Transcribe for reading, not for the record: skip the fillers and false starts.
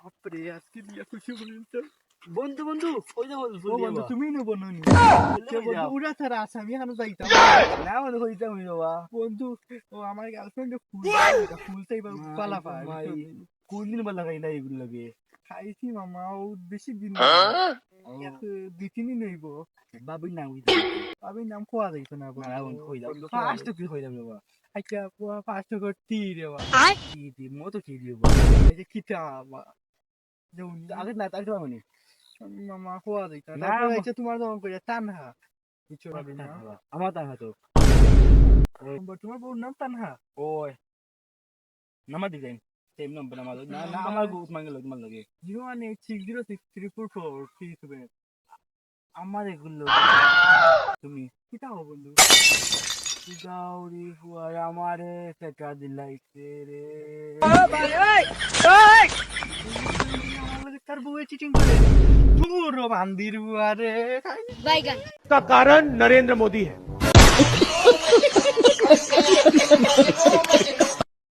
বাপরে আজকে বিয়া খুশি বলতো বন্ধু বন্ধু ওই যে বন্ধু ও বন্ধু তুমি নো বননি কে বন্ধু উড়া ছাড়া আছে আমি এখানে যাইতাম না বন্ধু হইতাম বাবা বন্ধু ও আমার গার্লফ্রেন্ড ফুল চাইবা পালা পায় কোন দিন বলা খাই না এগুলো লাগে খাইছি মামা ও বেশি দিন দুই তিন দিন হইব বাবুই নাম আমি নাম খোয়া যাইতো না না বন্ধু হইতাম বন্ধু ফার্স্ট কি হইতাম বাবা আচ্ছা পুয়া ফার্স্ট করতি রে বা কি দি মতো কি দিব এই যে কিতা যেমন আগে না তাই মানে মামা খোয়া যাইতো না, তারপরে হচ্ছে তোমার যেমন করে তানহা কিছু না আমার তা হাতো তোমার বউর নাম তানহা ওই নাম্বার দিবেন সেম নম্বর আমার না না আমার গুড মাঙ্গল তোমার লাগে 01806063437 আমার এগুলো তুমি কিতা হো বন্ধু গাউরি হুয়ার আমারে টাকা দিলাইছে রে তার বউয়ে চিটিং করে পুরো বান্দির বুয়ারে बैगन का कारण नरेंद्र मोदी है